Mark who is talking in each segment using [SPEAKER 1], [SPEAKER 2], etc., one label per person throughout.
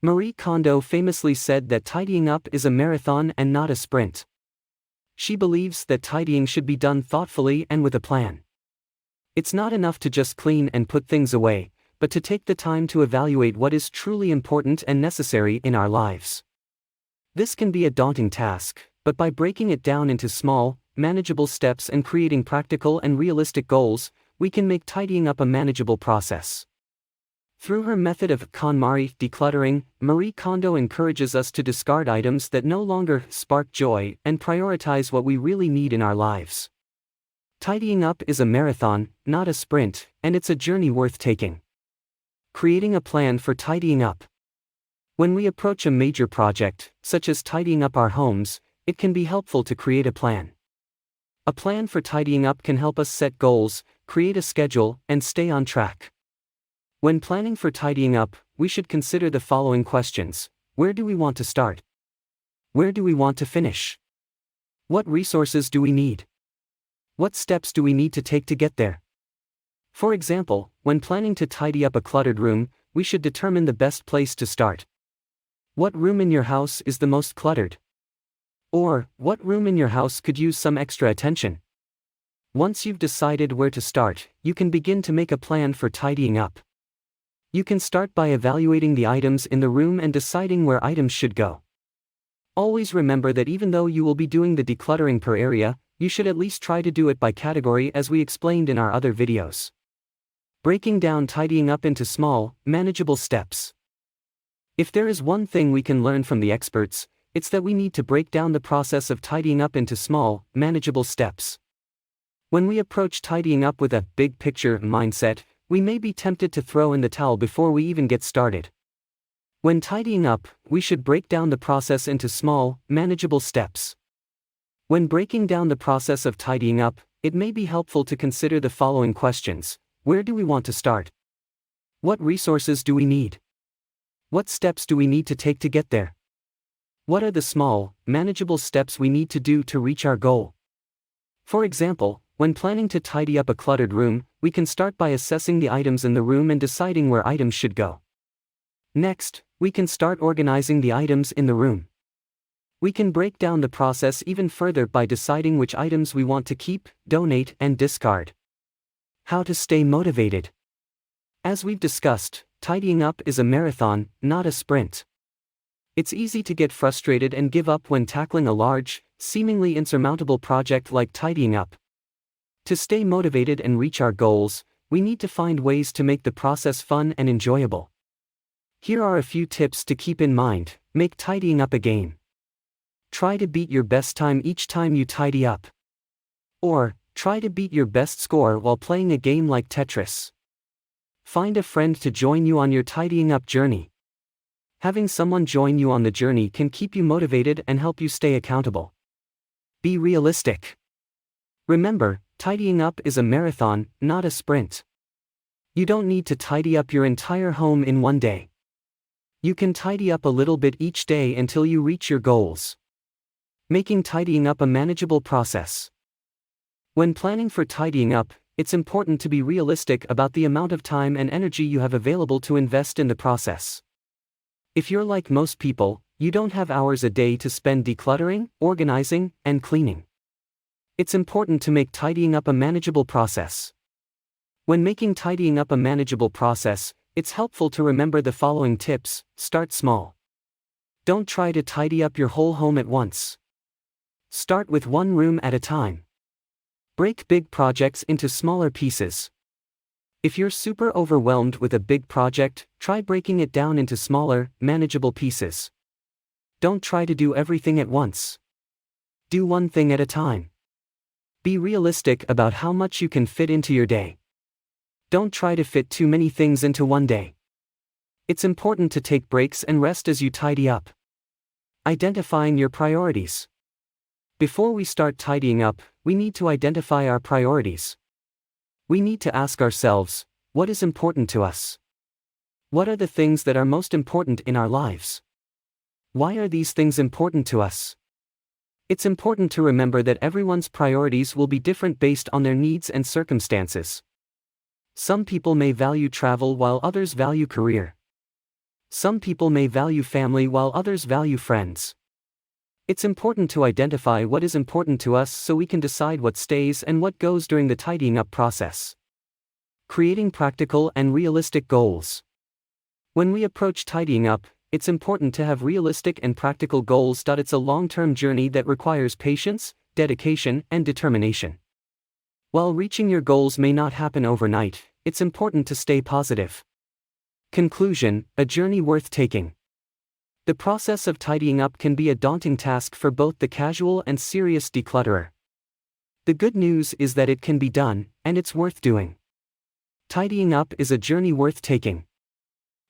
[SPEAKER 1] Marie Kondo famously said that tidying up is a marathon and not a sprint. She believes that tidying should be done thoughtfully and with a plan. It's not enough to just clean and put things away, but to take the time to evaluate what is truly important and necessary in our lives. This can be a daunting task, but by breaking it down into small, manageable steps and creating practical and realistic goals, we can make tidying up a manageable process. Through her method of KonMari decluttering, Marie Kondo encourages us to discard items that no longer spark joy and prioritize what we really need in our lives. Tidying up is a marathon, not a sprint, and it's a journey worth taking. Creating a plan for tidying up. When we approach a major project, such as tidying up our homes, it can be helpful to create a plan. A plan for tidying up can help us set goals, create a schedule, and stay on track. When planning for tidying up, we should consider the following questions. Where do we want to start? Where do we want to finish? What resources do we need? What steps do we need to take to get there? For example, when planning to tidy up a cluttered room, we should determine the best place to start. What room in your house is the most cluttered? Or, what room in your house could use some extra attention? Once you've decided where to start, you can begin to make a plan for tidying up. You can start by evaluating the items in the room and deciding where items should go. Always remember that even though you will be doing the decluttering per area, you should at least try to do it by category as we explained in our other videos. Breaking down tidying up into small, manageable steps. If there is one thing we can learn from the experts, it's that we need to break down the process of tidying up into small, manageable steps. When we approach tidying up with a big picture mindset, we may be tempted to throw in the towel before we even get started. When tidying up, we should break down the process into small, manageable steps. When breaking down the process of tidying up, it may be helpful to consider the following questions. Where do we want to start? What resources do we need? What steps do we need to take to get there? What are the small, manageable steps we need to do to reach our goal? For example, when planning to tidy up a cluttered room, we can start by assessing the items in the room and deciding where items should go. Next, we can start organizing the items in the room. We can break down the process even further by deciding which items we want to keep, donate, and discard. How to stay motivated. As we've discussed, tidying up is a marathon, not a sprint. It's easy to get frustrated and give up when tackling a large, seemingly insurmountable project like tidying up. To stay motivated and reach our goals, we need to find ways to make the process fun and enjoyable. Here are a few tips to keep in mind. Make tidying up a game. Try to beat your best time each time you tidy up. Or, try to beat your best score while playing a game like Tetris. Find a friend to join you on your tidying up journey. Having someone join you on the journey can keep you motivated and help you stay accountable. Be realistic. Remember, tidying up is a marathon, not a sprint. You don't need to tidy up your entire home in one day. You can tidy up a little bit each day until you reach your goals. Making tidying up a manageable process. When planning for tidying up, it's important to be realistic about the amount of time and energy you have available to invest in the process. If you're like most people, you don't have hours a day to spend decluttering, organizing, and cleaning. It's important to make tidying up a manageable process. When making tidying up a manageable process, it's helpful to remember the following tips. Start small. Don't try to tidy up your whole home at once. Start with one room at a time. Break big projects into smaller pieces. If you're super overwhelmed with a big project, try breaking it down into smaller, manageable pieces. Don't try to do everything at once. Do one thing at a time. Be realistic about how much you can fit into your day. Don't try to fit too many things into one day. It's important to take breaks and rest as you tidy up. Identifying your priorities. Before we start tidying up, we need to identify our priorities. We need to ask ourselves, what is important to us? What are the things that are most important in our lives? Why are these things important to us? It's important to remember that everyone's priorities will be different based on their needs and circumstances. Some people may value travel while others value career. Some people may value family while others value friends. It's important to identify what is important to us so we can decide what stays and what goes during the tidying up process. Creating practical and realistic goals. When we approach tidying up, it's important to have realistic and practical goals. It's a long-term journey that requires patience, dedication, and determination. While reaching your goals may not happen overnight, it's important to stay positive. Conclusion: a journey worth taking. The process of tidying up can be a daunting task for both the casual and serious declutterer. The good news is that it can be done, and it's worth doing. Tidying up is a journey worth taking.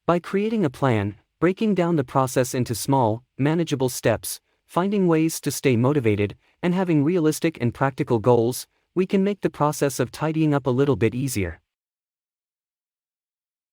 [SPEAKER 1] By creating a plan, breaking down the process into small, manageable steps, finding ways to stay motivated, and having realistic and practical goals, we can make the process of tidying up a little bit easier.